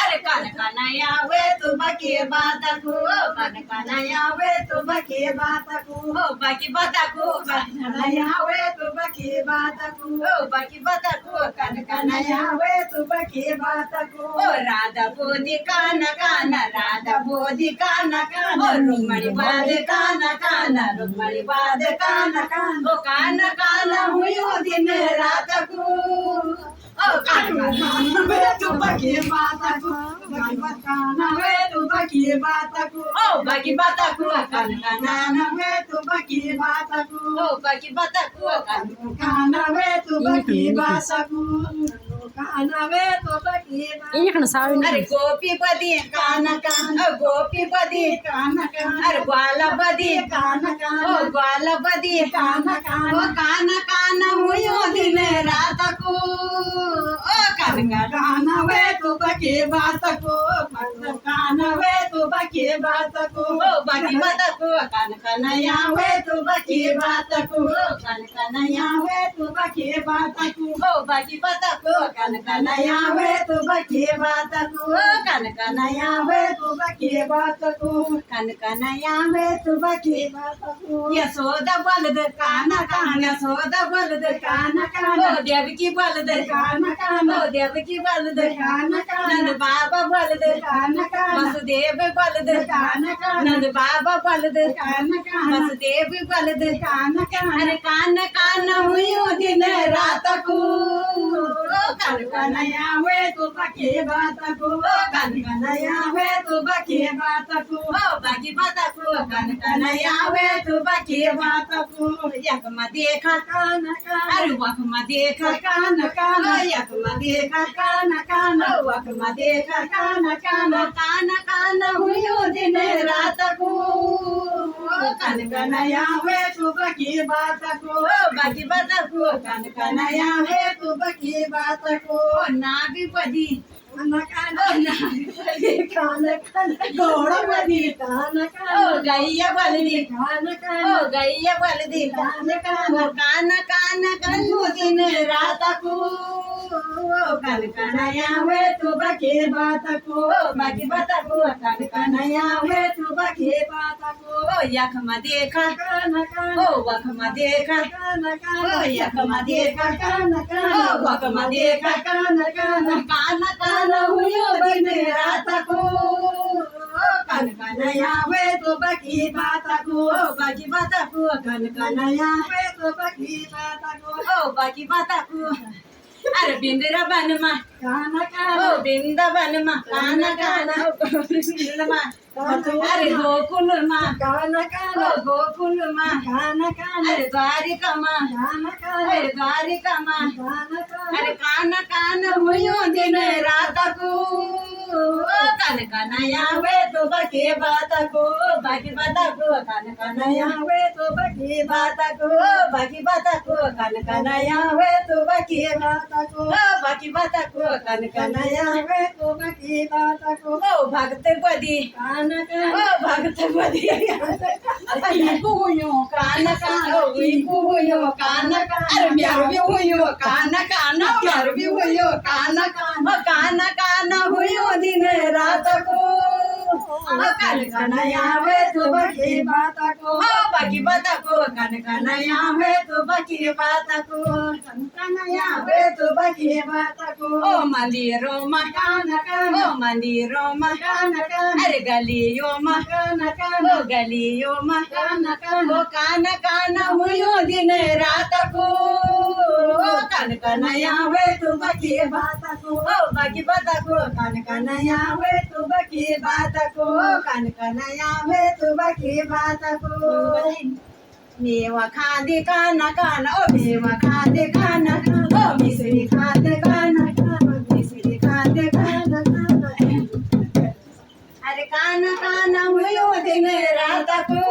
अरे कान कानया वे तू बाकी बात को कान कानया वे तू बाकी बात को बाकी बात को कान कानया वे तू बाकी बात को बाकी बात को कान कानया वे तू बाकी बात को राधा बोधी कान कान राधा बोधी कान कान रुक्मणी बाध कान कान रुक्मणी बाध कान कान कान कान हुयो दिन रात को कान कान वे तू बाकी बात को कान वे तू बाकी बात को बाकी बात को कान कान वे तू बाकी बात को बाकी बात को कान कान वे तू बाकी बात को कान वे तू बाकी अरे गोपीपदी कान कान गोपीपदी कान कान अरे ग्वालपदी कान कान ग्वालपदी कान कान कान कान हुयो दिन रात को कान कान वे तू बाकी बात को कान वे तू बाकी बात को बाकी बात को कान कानया वे तू बाकी बात को कान कानया वे तू बाकी बात को बाकी बात को कान कानया वे तू बाकी बात को कान कानया वे तू बाकी बात को कान कानया वे तू बाकी बात को यशोदा बलद कान कान यशोदा बलद कान कान देवकी बलद कान कान देवकी बलद कान कान नंद बाबा बलद कान कान वसुदेव बलद कान कान नंद बाबा बलद कान कान वसुदेव बलद कान कान अरे कान कान हुयो दिन रात को कान कानया वे तू बाकी बात को कान कानया वे तू बाकी बात को बाकी बात को कान कानया वे तू बाकी बात को यक मा देखा कान कान अरे वक मा देखा कान कान यक मा देखा कान कान वक मा देखा कान कान कान कान हुयो दिन रात को कान कानया वे तू बाकी बात को बाकी बात को कान कानया वे तू बाकी बात को नागपदी कान कान कान घोड़पदी कान कान गैया बलदी कान कान गैया बलदी कान कान कान कान कनु दिन रात को कान कानया वे तू बाकी बात को बाकी बात को कान कानया वे तू बाकी बात को यख मा देखा कान कान वख मा देखा कान कान यख मा देखा कान कान वख मा देखा कान कान कान कान हुयो दिन रात को कान कानया वे तू बाकी बात को बाकी बात को कान कानया वे तू बाकी बात को बाकी बात को अरे बिंदरा बनमा कान कान बिंदा बनमा कान कान अरे गोकुल माँ कान कान गोकुल माँ कान कान अरे द्वारिका माँ कान कान अरे द्वारिका माँ कान कान अरे कान कान हुयो दिन रात को कान कानया वे तू बाकी बात को बाकी बात को कान कानया वे तू बाकी बात को बाकी बात को कान कानया वे तू बाकी बात को बाकी बात को कान कानया वे तू बाकी बात को भक्तपदी कान कान भक्तपदी हुयो कान कान हुयो कान कान अरे प्यार भी हुयो कान कान प्यार भी हुयो कान कान कान कान हुयो दिन रात को कान कानया वे तू बाकी बात को बाकी बात को कान कानया वे तू बाकी बात को कान कानया वे तू बाकी बात को मंदिरो मा कान कान मंदिरो मा कान कान अरे गलियो मा कान कान गलियो मा कान कान कान कान हुयो दिन रात को कान कानया वे तू बाकी बात को बाकी बात को कान कानया वे तू बाकी बात को कान कानया वे तू बाकी बात को मेवा खादे कान कान मेवा खादे कान मिश्री खादे कान मिश्री खादे कान अरे कान कान हुयो दिन रात को